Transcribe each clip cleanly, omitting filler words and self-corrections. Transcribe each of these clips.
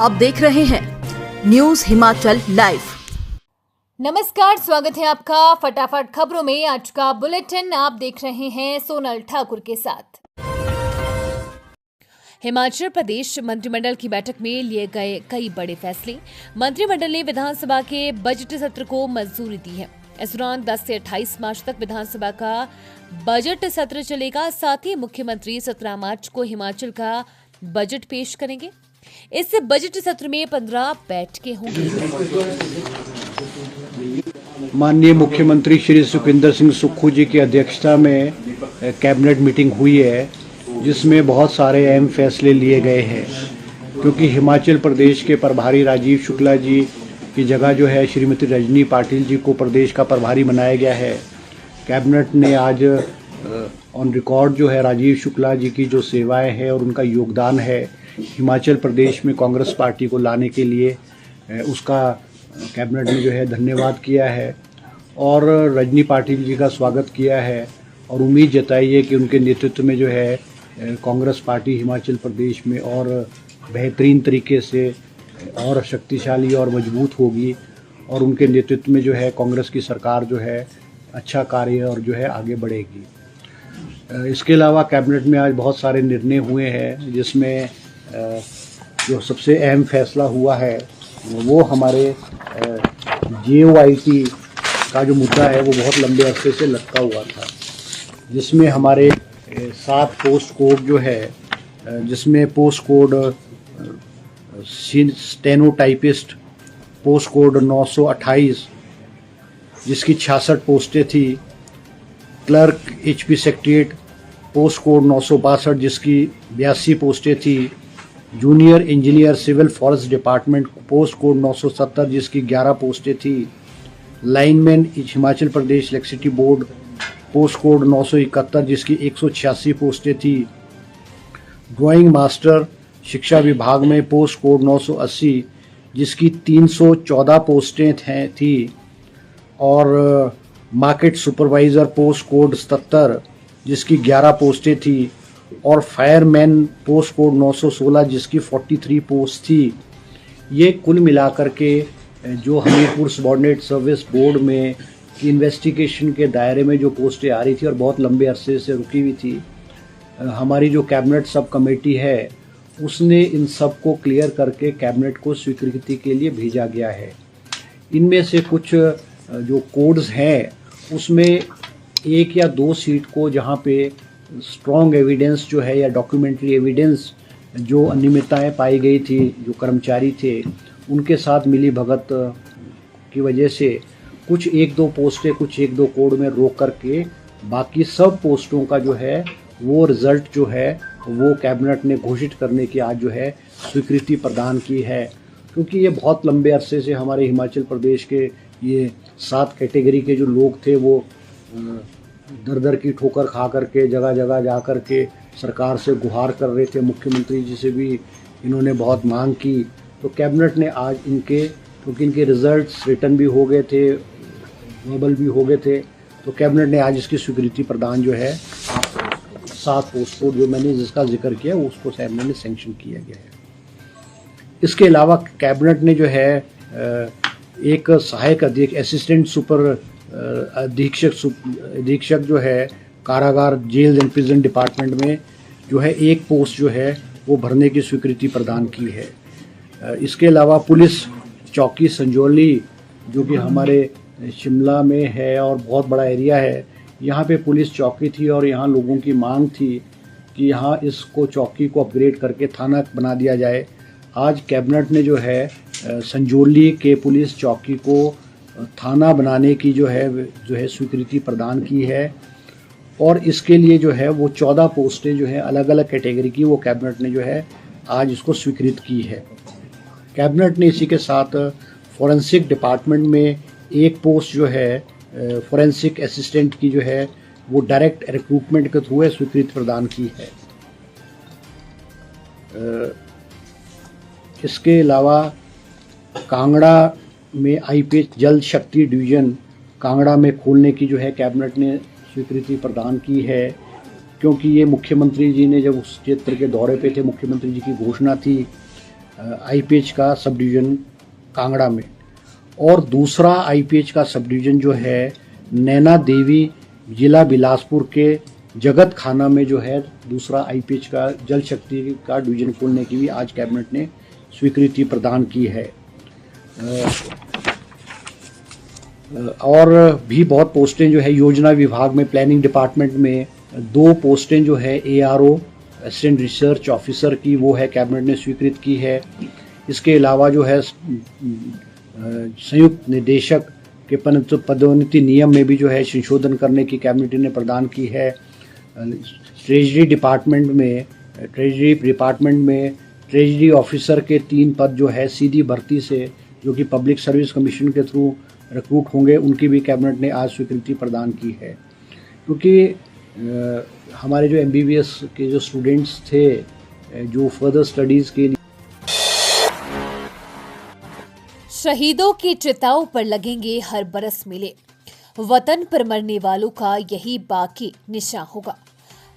आप देख रहे हैं न्यूज हिमाचल लाइव। नमस्कार, स्वागत है आपका फटाफट खबरों में। आज का बुलेटिन आप देख रहे हैं सोनल ठाकुर के साथ। हिमाचल प्रदेश मंत्रिमंडल की बैठक में लिए गए कई बड़े फैसले। मंत्रिमंडल ने विधानसभा के बजट सत्र को मंजूरी दी है। इस दौरान 10 से 28 मार्च तक विधानसभा का बजट सत्र चलेगा। साथ ही मुख्यमंत्री 17 मार्च को हिमाचल का बजट पेश करेंगे। इस बजट सत्र में 15 बैठकें होंगी। माननीय मुख्यमंत्री श्री सुखविंदर सिंह सुक्खू जी की अध्यक्षता में कैबिनेट मीटिंग हुई है, जिसमें बहुत सारे अहम फैसले लिए गए हैं। क्योंकि हिमाचल प्रदेश के प्रभारी राजीव शुक्ला जी की जगह जो है श्रीमती रजनी पाटिल जी को प्रदेश का प्रभारी बनाया गया है। कैबिनेट ने आज ऑन रिकॉर्ड जो है राजीव शुक्ला जी की जो सेवाएं हैं और उनका योगदान है हिमाचल प्रदेश में कांग्रेस पार्टी को लाने के लिए, उसका कैबिनेट ने जो है धन्यवाद किया है और रजनी पाटिल जी का स्वागत किया है और उम्मीद जताई है कि उनके नेतृत्व में जो है कांग्रेस पार्टी हिमाचल प्रदेश में और बेहतरीन तरीके से और शक्तिशाली और मजबूत होगी और उनके नेतृत्व में जो है कांग्रेस की सरकार जो है अच्छा कार्य और जो है आगे बढ़ेगी। इसके अलावा कैबिनेट में आज बहुत सारे निर्णय हुए हैं, जिसमें जो सबसे अहम फैसला हुआ है वो हमारे JOIT का जो मुद्दा है वो बहुत लंबे अरसे से लटका हुआ था, जिसमें हमारे 7 पोस्ट कोड जो है, जिसमें post code stenotypist post code 928 जिसकी 66 पोस्टें थी, clerk HP secretariat post code 962 जिसकी 82 पोस्टें थी, junior engineer civil forest department post code 970 जिसकी 11 पोस्टें थी, lineman Himachal Pradesh electricity board post code 971 जिसकी 186 पोस्टें थी, ड्राइंग मास्टर शिक्षा विभाग में पोस्ट कोड 980 जिसकी 314 पोस्टें थी और मार्केट सुपरवाइज़र पोस्ट कोड 77 जिसकी 11 पोस्टें थी और फायरमैन पोस्ट कोड 916 जिसकी 43 पोस्ट थी। ये कुल मिलाकर के जो हमीरपुर सबॉर्डिनेट सर्विस बोर्ड में इन्वेस्टिगेशन के दायरे में जो पोस्टें आ रही थी और बहुत लंबे अरसे से रुकी हुई थी, हमारी जो कैबिनेट सब कमेटी है उसने इन सब को क्लियर करके कैबिनेट को स्वीकृति के लिए भेजा गया है। इनमें से कुछ जो कोड्स हैं उसमें 1 या 2 सीट को जहाँ पे स्ट्रॉन्ग एविडेंस जो है या डॉक्यूमेंट्री एविडेंस जो अनियमितताएं पाई गई थी, जो कर्मचारी थे उनके साथ मिली भगत की वजह से कुछ 1-2 पोस्टें कुछ 1-2 कोड में रोक करके बाकी सब पोस्टों का जो है वो रिज़ल्ट जो है वो कैबिनेट ने घोषित करने की आज जो है स्वीकृति प्रदान की है। क्योंकि ये बहुत लंबे अरसे से हमारे हिमाचल प्रदेश के ये 7 कैटेगरी के जो लोग थे वो दर दर की ठोकर खा करके जगह जगह जा कर के सरकार से गुहार कर रहे थे। मुख्यमंत्री जी से भी इन्होंने बहुत मांग की, तो कैबिनेट ने आज क्योंकि इनके रिजल्ट्स रिटर्न भी हो गए थे, वर्बल भी हो गए थे, तो कैबिनेट ने आज इसकी स्वीकृति प्रदान जो है 7 पोस्ट कोड जो मैंने जिसका जिक्र किया उसको कैबिनेट ने सैंक्शन किया गया है। इसके अलावा कैबिनेट ने जो है एक सहायक असिस्टेंट सुपर अधीक्षक जो है कारागार जेल एंड प्रिजन डिपार्टमेंट में जो है 1 पोस्ट जो है वो भरने की स्वीकृति प्रदान की है। इसके अलावा पुलिस चौकी संजौली जो कि हमारे शिमला में है और बहुत बड़ा एरिया है, यहाँ पे पुलिस चौकी थी और यहाँ लोगों की मांग थी कि यहाँ इसको चौकी को अपग्रेड करके थाना बना दिया जाए। आज कैबिनेट ने जो है संजौली के पुलिस चौकी को थाना बनाने की जो है स्वीकृति प्रदान की है और इसके लिए जो है वो 14 पोस्टें जो है अलग अलग कैटेगरी की वो कैबिनेट ने जो है आज इसको स्वीकृत की है। कैबिनेट ने इसी के साथ फॉरेंसिक डिपार्टमेंट में 1 पोस्ट जो है फॉरेंसिक असिस्टेंट की जो है वो डायरेक्ट रिक्रूटमेंट के थ्रू स्वीकृति प्रदान की है। इसके अलावा कांगड़ा में IPH जल शक्ति डिवीज़न कांगड़ा में खोलने की जो है कैबिनेट ने स्वीकृति प्रदान की है, क्योंकि ये मुख्यमंत्री जी ने जब उस क्षेत्र के दौरे पे थे, मुख्यमंत्री जी की घोषणा थी आईपीएच का सब डिवीज़न कांगड़ा में, और दूसरा आईपीएच का सब डिवीज़न जो है नैना देवी जिला बिलासपुर के जगत खाना में जो है दूसरा आईपीएच का जल शक्ति का डिवीज़न खोलने की भी आज कैबिनेट ने स्वीकृति प्रदान की है। और भी बहुत पोस्टें जो है योजना विभाग में, प्लानिंग डिपार्टमेंट में 2 पोस्टें जो है एआरओ असिस्टेंट रिसर्च ऑफिसर की, वो है कैबिनेट ने स्वीकृत की है। इसके अलावा जो है संयुक्त निदेशक के पदोन्नति नियम में भी जो है संशोधन करने की कैबिनेट ने प्रदान की है। ट्रेजरी डिपार्टमेंट में ट्रेजरी ऑफिसर के 3 पद जो है सीधी भर्ती से, जो कि पब्लिक सर्विस कमीशन के थ्रू रिक्रूट होंगे, उनकी भी कैबिनेट ने आज स्वीकृति प्रदान की है। क्योंकि हमारे जो एमबीबीएस के जो स्टूडेंट्स थे जो फर्दर स्टडीज़ के लिए शहीदों की चिताओं पर लगेंगे हर बरस मेले, वतन पर मरने वालों का यही बाकी निशान होगा।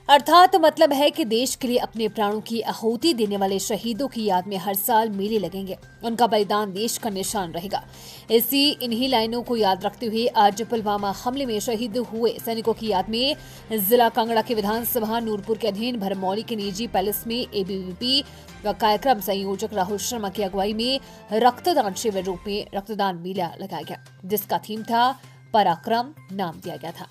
अर्थात मतलब है कि देश के लिए अपने प्राणों की आहुति देने वाले शहीदों की याद में हर साल मेले लगेंगे। उनका बलिदान देश का निशान रहेगा। इन्हीं लाइनों को याद रखते हुए आज पुलवामा हमले में शहीद हुए सैनिकों की याद में जिला कांगड़ा के विधानसभा नूरपुर के अधीन भरमौली के निजी पैलेस में एबीवीपी व कार्यक्रम संयोजक राहुल शर्मा की अगुवाई में रक्तदान शिविर रूप में रक्तदान मेला लगाया गया, जिसका थीम था पराक्रम नाम दिया गया था।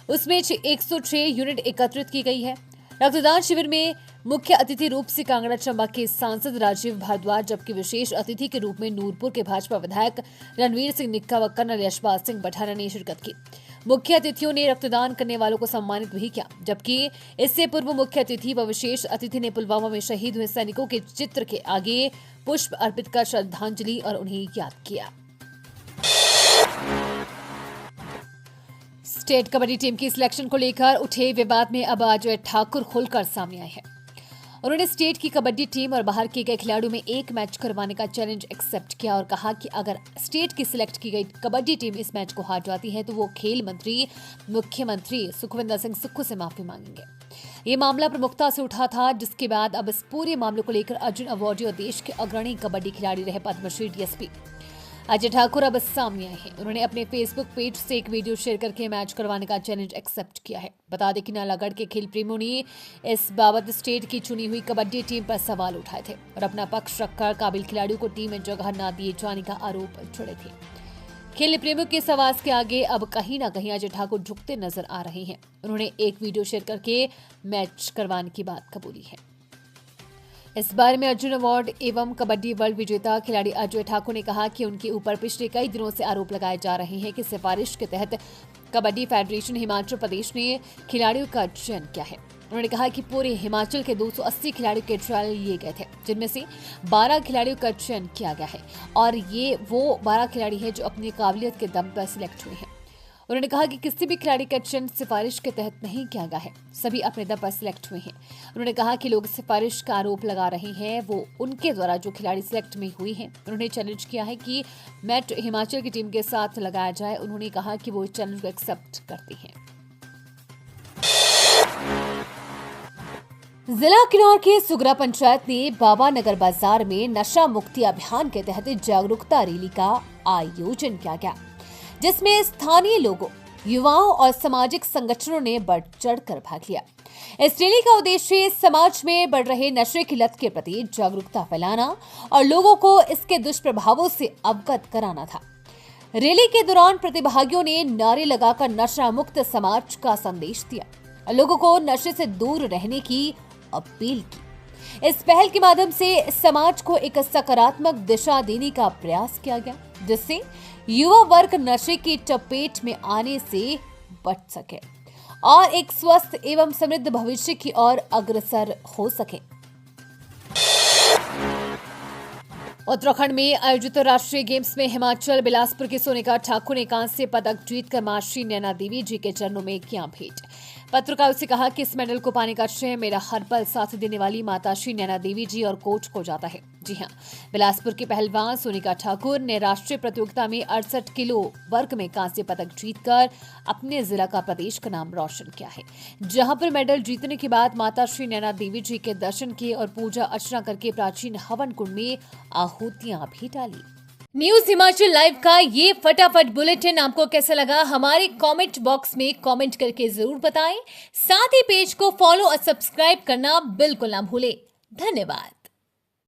उसमें 106 यूनिट एकत्रित की गई है। रक्तदान शिविर में मुख्य अतिथि रूप से कांगड़ा चंबा के सांसद राजीव भारद्वाज, जबकि विशेष अतिथि के रूप में नूरपुर के भाजपा विधायक रणवीर सिंह निक्का व कर्नल यशपाल सिंह बठाना ने शिरकत की। मुख्य अतिथियों ने रक्तदान करने वालों को सम्मानित भी किया, जबकि इससे पूर्व मुख्य अतिथि व विशेष अतिथि ने पुलवामा में शहीद हुए सैनिकों के चित्र के आगे पुष्प अर्पित कर श्रद्धांजलि और उन्हें याद किया। स्टेट कबड्डी टीम की सिलेक्शन को लेकर उठे विवाद में अब अजय ठाकुर खुलकर सामने आए हैं। उन्होंने स्टेट की कबड्डी टीम और बाहर किए गए खिलाड़ियों में एक मैच करवाने का चैलेंज एक्सेप्ट किया और कहा कि अगर स्टेट की सिलेक्ट की गई कबड्डी टीम इस मैच को हार जाती है तो वो खेल मंत्री मुख्यमंत्री सुखविंदर सिंह सुक्खू से माफी मांगेंगे। ये मामला प्रमुखता से उठा था, जिसके बाद अब इस पूरे मामले को लेकर अर्जुन अवार्डी और देश के अग्रणी कबड्डी खिलाड़ी रहे पद्मश्री डीएसपी अजय ठाकुर अब सामने आए हैं। उन्होंने अपने फेसबुक पेज से एक वीडियो शेयर करके मैच करवाने का चैलेंज एक्सेप्ट किया है। बता दें कि नालागढ़ के खेल प्रेमियों ने इस बाबत स्टेट की चुनी हुई कबड्डी टीम पर सवाल उठाए थे और अपना पक्ष रखकर काबिल खिलाड़ियों को टीम में जगह न दिए जाने का आरोप जुड़े थे। खेल प्रेमियों के इस आवाज के आगे अब कहीं न कहीं अजय ठाकुर झुकते नजर आ रहे हैं। उन्होंने एक वीडियो शेयर करके मैच करवाने की बात कबूली है। इस बारे में अर्जुन अवार्ड एवं कबड्डी वर्ल्ड विजेता खिलाड़ी अजय ठाकुर ने कहा कि उनके ऊपर पिछले कई दिनों से आरोप लगाए जा रहे हैं कि सिफारिश के तहत कबड्डी फेडरेशन हिमाचल प्रदेश ने खिलाड़ियों का चयन किया है। उन्होंने कहा कि पूरे हिमाचल के 280 खिलाड़ियों के ट्रायल लिए गए थे, जिनमें से 12 खिलाड़ियों का चयन किया गया है और ये वो 12 खिलाड़ी हैं जो अपनी काबिलियत के दम पर सिलेक्ट हुए हैं। उन्होंने कहा कि किसी भी खिलाड़ी का चयन सिफारिश के तहत नहीं किया गया है, सभी अपने दम पर सिलेक्ट हुए हैं। उन्होंने कहा कि लोग सिफारिश का आरोप लगा रहे हैं वो उनके द्वारा जो खिलाड़ी सिलेक्ट में हुई हैं। उन्होंने चैलेंज किया है कि मैच हिमाचल की टीम के साथ लगाया जाए। उन्होंने कहा कि वो इस चैलेंज को एक्सेप्ट करते हैं। जिला किन्नौर के सुगरा पंचायत ने बाबा नगर बाजार में नशा मुक्ति अभियान के तहत जागरूकता रैली का आयोजन किया गया, जिसमें स्थानीय लोगों, युवाओं और सामाजिक संगठनों ने बढ़ चढ़कर भाग लिया। इस रैली का उद्देश्य समाज में बढ़ रहे नशे की लत के प्रति जागरूकता फैलाना और लोगों को इसके दुष्प्रभावों से अवगत कराना था। रैली के दौरान प्रतिभागियों ने नारे लगाकर नशा मुक्त समाज का संदेश दिया, लोगों को नशे से दूर रहने की अपील की। इस पहल के माध्यम से समाज को एक सकारात्मक दिशा देने का प्रयास किया गया, जिससे युवा वर्ग नशे की चपेट में आने से बच सके और एक स्वस्थ एवं समृद्ध भविष्य की ओर अग्रसर हो सके। उत्तराखंड में आयोजित राष्ट्रीय गेम्स में हिमाचल बिलासपुर की सोनिका ठाकुर ने कांस्य पदक जीतकर मां श्री नैना देवी जी के चरणों में किया भेंट। पत्रकारों से कहा कि इस मेडल को पाने का श्रेय मेरा हर पल साथ देने वाली माता श्री नैना देवी जी और कोच को जाता है। जी हां, बिलासपुर के पहलवान सोनिका ठाकुर ने राष्ट्रीय प्रतियोगिता में 68 किलो वर्ग में कांस्य पदक जीतकर अपने जिला का प्रदेश का नाम रोशन किया है, जहां पर मेडल जीतने के बाद माता श्री नैना देवी जी के दर्शन किए और पूजा अर्चना करके प्राचीन हवन कुंड में आहुतियां भी डाली। न्यूज हिमाचल लाइव का ये फटाफट बुलेटिन आपको कैसा लगा, हमारे कमेंट बॉक्स में कमेंट करके जरूर बताएं। साथ ही पेज को फॉलो और सब्सक्राइब करना बिल्कुल ना भूलें। धन्यवाद।